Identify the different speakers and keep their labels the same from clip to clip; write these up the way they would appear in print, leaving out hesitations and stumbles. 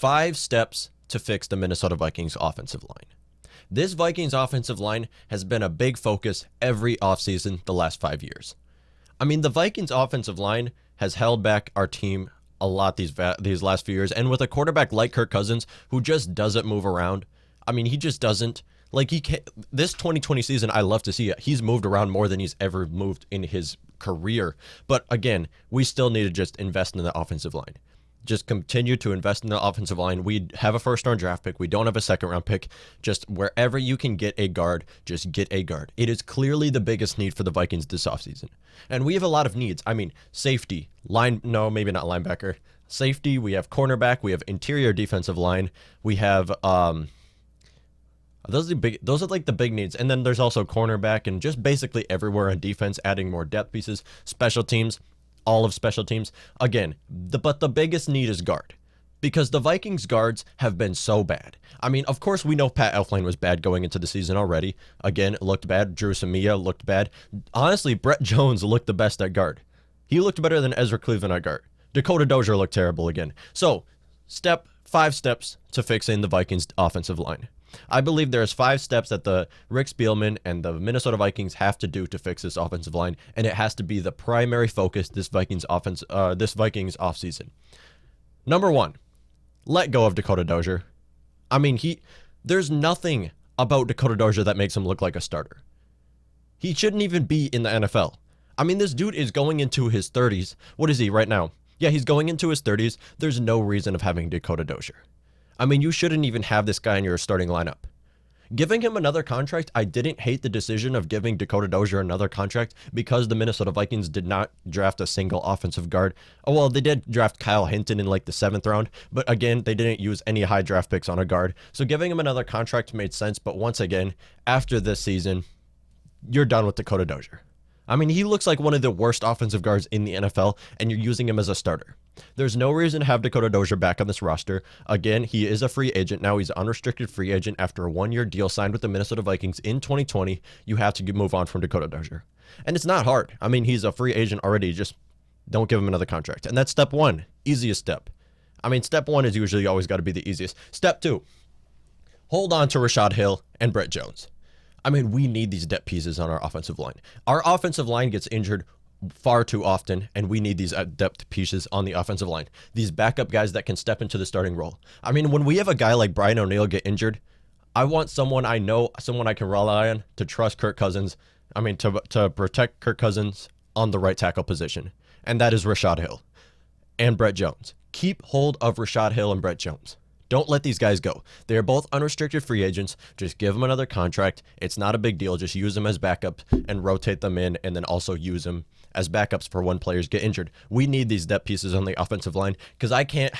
Speaker 1: 5 steps to fix the Minnesota Vikings offensive line. This Vikings offensive line has been a big focus every offseason the last 5 years. I mean, the Vikings offensive line has held back our team a lot these last few years, and with a quarterback like Kirk Cousins who just doesn't move around. I mean, he just doesn't. Like, he can't. This 2020 season, I love to see it. He's moved around more than he's ever moved in his career. But again, we still need to just invest in the offensive line. Just continue to invest in the offensive line. We have a first-round draft pick. We don't have a second-round pick. Just wherever you can get a guard, just get a guard. It is clearly the biggest need for the Vikings this offseason. And we have a lot of needs. I mean, safety, maybe not linebacker. Safety, we have cornerback, we have interior defensive line. We have those are like the big needs. And then there's also cornerback and just basically everywhere on defense, adding more depth pieces, special teams. All of special teams. Again, but the biggest need is guard, because the Vikings guards have been so bad. I mean, of course, we know Pat Elflein was bad going into the season already. Again, it looked bad. Drew Samia looked bad. Honestly, Brett Jones looked the best at guard. He looked better than Ezra Cleveland at guard. Dakota Dozier looked terrible again. So, 5 steps to fixing the Vikings offensive line. I believe there's 5 steps that the Rick Spielman and the Minnesota Vikings have to do to fix this offensive line, and it has to be the primary focus this Vikings offseason. Number 1, let go of Dakota Dozier. I mean, there's nothing about Dakota Dozier that makes him look like a starter. He shouldn't even be in the NFL. I mean, this dude is going into his 30s. What is he right now? Yeah, he's going into his 30s. There's no reason of having Dakota Dozier. I mean, you shouldn't even have this guy in your starting lineup. Giving him another contract, I didn't hate the decision of giving Dakota Dozier another contract because the Minnesota Vikings did not draft a single offensive guard. Oh, well, they did draft Kyle Hinton in like the 7th round, but again, they didn't use any high draft picks on a guard. So giving him another contract made sense, but once again, after this season, you're done with Dakota Dozier. I mean, he looks like one of the worst offensive guards in the NFL, and you're using him as a starter. There's no reason to have Dakota Dozier back on this roster. Again, he is a free agent now. He's an unrestricted free agent after a 1-year deal signed with the Minnesota Vikings in 2020. You have to move on from Dakota Dozier. And it's not hard. I mean, he's a free agent already. Just don't give him another contract. And that's step 1, easiest step. I mean, step 1 is usually always got to be the easiest. Step 2, hold on to Rashad Hill and Brett Jones. I mean, we need these depth pieces on our offensive line. Our offensive line gets injured far too often, and we need these depth pieces on the offensive line. These backup guys that can step into the starting role. I mean, when we have a guy like Brian O'Neill get injured, I want someone I know, someone I can rely on to trust Kirk Cousins. I mean, to protect Kirk Cousins on the right tackle position, and that is Rashad Hill and Brett Jones. Keep hold of Rashad Hill and Brett Jones. Don't let these guys go. They're both unrestricted free agents. Just give them another contract. It's not a big deal. Just use them as backups and rotate them in, and then also use them as backups for when players get injured. We need these depth pieces on the offensive line, because I cannot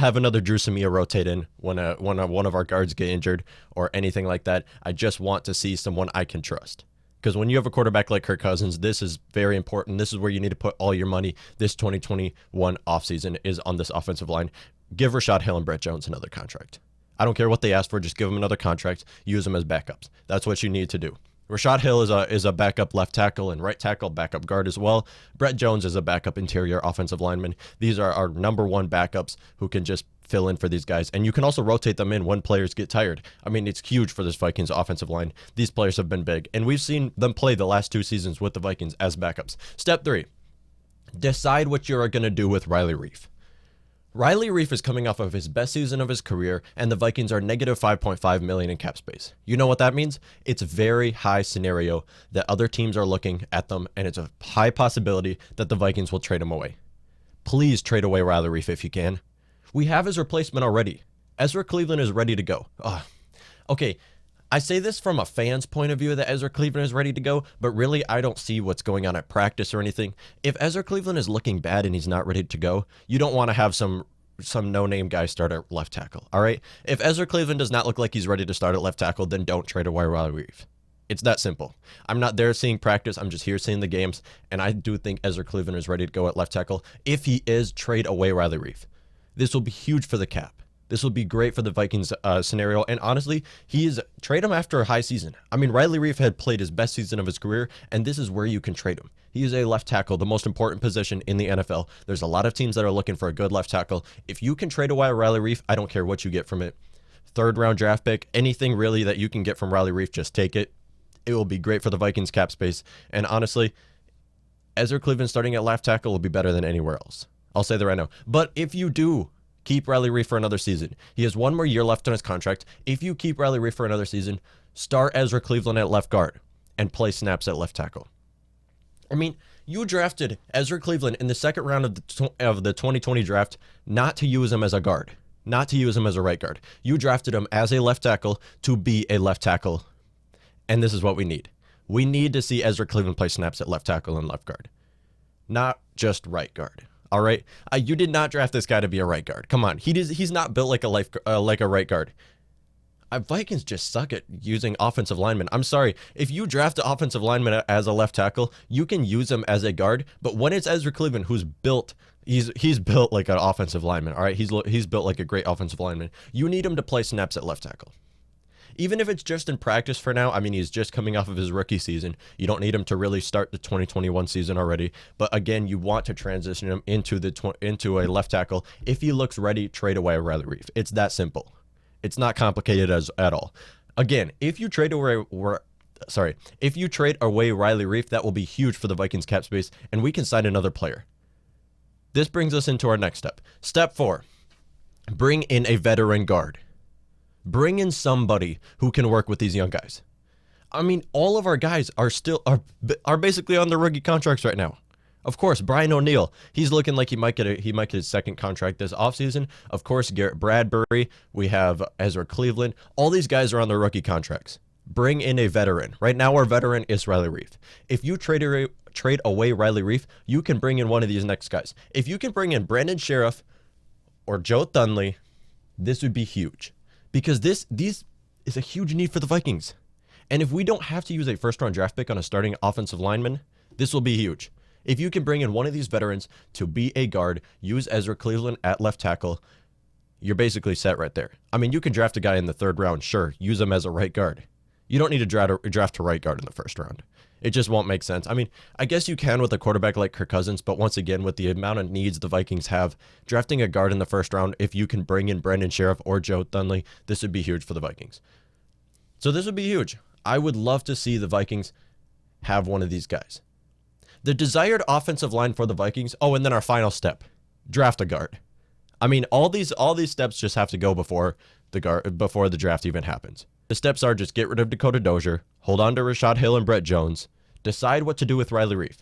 Speaker 1: have another Drew Samia rotate in when one of our guards get injured or anything like that. I just want to see someone I can trust. Because when you have a quarterback like Kirk Cousins, this is very important. This is where you need to put all your money this 2021 offseason is on this offensive line. Give Rashad Hill and Brett Jones another contract. I don't care what they ask for. Just give them another contract. Use them as backups. That's what you need to do. Rashad Hill is a backup left tackle and right tackle, backup guard as well. Brett Jones is a backup interior offensive lineman. These are our number 1 backups who can just fill in for these guys. And you can also rotate them in when players get tired. I mean, it's huge for this Vikings offensive line. These players have been big, and we've seen them play the last 2 seasons with the Vikings as backups. Step 3, decide what you're going to do with Riley Reiff. Riley Reiff is coming off of his best season of his career, and the Vikings are negative $5.5 million in cap space. You know what that means? It's a very high scenario that other teams are looking at them, and it's a high possibility that the Vikings will trade him away. Please trade away Riley Reiff if you can. We have his replacement already. Ezra Cleveland is ready to go. Okay, I say this from a fan's point of view that Ezra Cleveland is ready to go, but really I don't see what's going on at practice or anything. If Ezra Cleveland is looking bad and he's not ready to go, you don't want to have some no-name guy start at left tackle, all right? If Ezra Cleveland does not look like he's ready to start at left tackle, then don't trade away Riley Reiff. It's that simple. I'm not there seeing practice. I'm just here seeing the games, and I do think Ezra Cleveland is ready to go at left tackle. If he is, trade away Riley Reiff. This will be huge for the cap. This will be great for the Vikings scenario. And honestly, trade him after a high season. I mean, Riley Reiff had played his best season of his career, and this is where you can trade him. He is a left tackle, the most important position in the NFL. There's a lot of teams that are looking for a good left tackle. If you can trade away Riley Reiff, I don't care what you get from it. Third round draft pick, anything really that you can get from Riley Reiff, just take it. It will be great for the Vikings cap space. And honestly, Ezra Cleveland starting at left tackle will be better than anywhere else. I'll say that right now. But if you do keep Riley Reiff for another season, he has one more year left on his contract. If you keep Riley Reiff for another season, start Ezra Cleveland at left guard and play snaps at left tackle. I mean, you drafted Ezra Cleveland in the second round of the 2020 draft not to use him as a guard, not to use him as a right guard. You drafted him as a left tackle to be a left tackle. And this is what we need. We need to see Ezra Cleveland play snaps at left tackle and left guard, not just right guard. All right, you did not draft this guy to be a right guard. Come on, he's not built like a right guard. Vikings just suck at using offensive linemen. I'm sorry, if you draft an offensive lineman as a left tackle, you can use him as a guard. But when it's Ezra Cleveland, who's built, he's built like an offensive lineman. All right, he's built like a great offensive lineman. You need him to play snaps at left tackle. Even if it's just in practice for now, I mean, he's just coming off of his rookie season. You don't need him to really start the 2021 season already. But again, you want to transition him into a left tackle. If he looks ready, trade away Riley Reiff. It's that simple. It's not complicated at all. Again, if you trade away Riley Reiff, that will be huge for the Vikings cap space, and we can sign another player. This brings us into our next step. Step 4, bring in a veteran guard. Bring in somebody who can work with these young guys. I mean, all of our guys are basically on their rookie contracts right now. Of course, Brian O'Neill, he's looking like he might get his second contract this offseason. Of course, Garrett Bradbury, we have Ezra Cleveland. All these guys are on their rookie contracts. Bring in a veteran. Right now, our veteran is Riley Reiff. If you trade away Riley Reiff, you can bring in one of these next guys. If you can bring in Brandon Sheriff or Joe Thunley, this would be huge. Because this is a huge need for the Vikings. And if we don't have to use a first-round draft pick on a starting offensive lineman, this will be huge. If you can bring in one of these veterans to be a guard, use Ezra Cleveland at left tackle, you're basically set right there. I mean, you can draft a guy in the third round, sure, use him as a right guard. You don't need to draft a right guard in the first round. It just won't make sense. I mean, I guess you can with a quarterback like Kirk Cousins, but once again, with the amount of needs the Vikings have, drafting a guard in the first round, if you can bring in Brandon Sheriff or Joe Thunley, this would be huge for the Vikings. So this would be huge. I would love to see the Vikings have one of these guys. The desired offensive line for the Vikings. Oh, and then our final step, draft a guard. I mean, all these steps just have to go before the draft even happens. The steps are just get rid of Dakota Dozier, hold on to Rashad Hill and Brett Jones, decide what to do with Riley Reiff.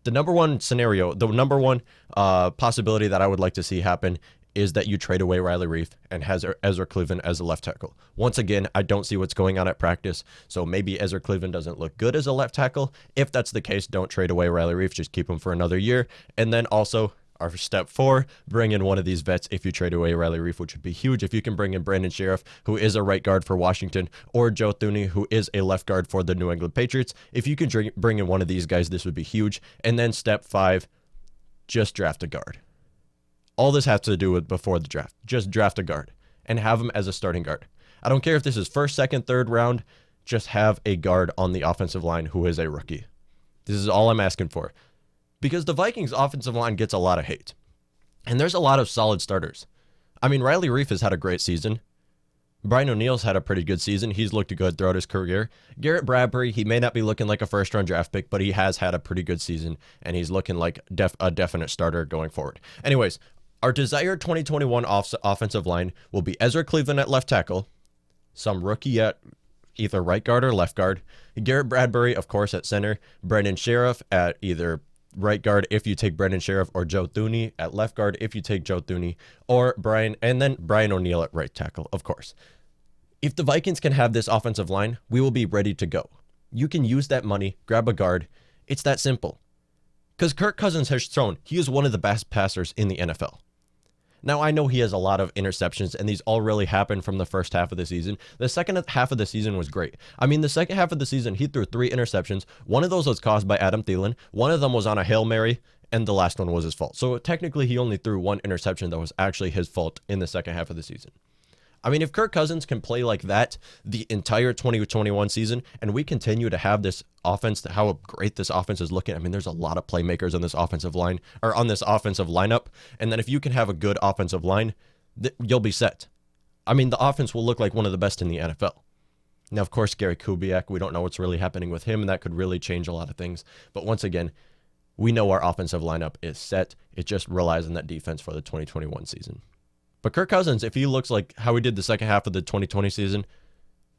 Speaker 1: The number one scenario, the number one possibility that I would like to see happen is that you trade away Riley Reiff and has Ezra Cleveland as a left tackle. Once again, I don't see what's going on at practice, so maybe Ezra Cleveland doesn't look good as a left tackle. If that's the case, don't trade away Riley Reiff, just keep him for another year. And then also, our step 4, bring in one of these vets if you trade away Riley Reiff, which would be huge. If you can bring in Brandon Sheriff, who is a right guard for Washington, or Joe Thunley, who is a left guard for the New England Patriots, if you can bring in one of these guys, this would be huge. And then step 5, just draft a guard. All this has to do with before the draft. Just draft a guard and have him as a starting guard. I don't care if this is first, second, third round. Just have a guard on the offensive line who is a rookie. This is all I'm asking for. Because the Vikings offensive line gets a lot of hate. And there's a lot of solid starters. I mean, Riley Reiff has had a great season. Brian O'Neill's had a pretty good season. He's looked good throughout his career. Garrett Bradbury, he may not be looking like a first-round draft pick, but he has had a pretty good season, and he's looking like a definite starter going forward. Anyways, our desired 2021 offensive line will be Ezra Cleveland at left tackle, some rookie at either right guard or left guard, Garrett Bradbury, of course, at center, Brandon Sheriff at either right guard if you take Brandon Sheriff, or Joe Thunley at left guard if you take Joe Thunley, or Brian O'Neill at right tackle, of course. If the Vikings can have this offensive line, we will be ready to go. You can use that money, grab a guard. It's that simple. Because Kirk Cousins has shown he is one of the best passers in the NFL. Now, I know he has a lot of interceptions, and these all really happened from the first half of the season. The second half of the season was great. I mean, the second half of the season, he threw 3 interceptions. One of those was caused by Adam Thielen. One of them was on a Hail Mary, and the last one was his fault. So technically, he only threw one interception that was actually his fault in the second half of the season. I mean, if Kirk Cousins can play like that the entire 2021 season, and we continue to have this offense, how great this offense is looking. I mean, there's a lot of playmakers on this offensive line, or on this offensive lineup. And then if you can have a good offensive line, you'll be set. I mean, the offense will look like one of the best in the NFL. Now, of course, Gary Kubiak, we don't know what's really happening with him, and that could really change a lot of things. But once again, we know our offensive lineup is set. It just relies on that defense for the 2021 season. But Kirk Cousins, if he looks like how he did the second half of the 2020 season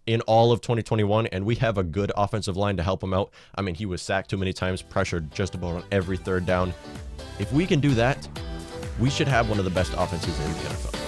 Speaker 1: in all of 2021, and we have a good offensive line to help him out. I mean, he was sacked too many times, pressured just about on every third down. If we can do that, we should have one of the best offenses in the NFL.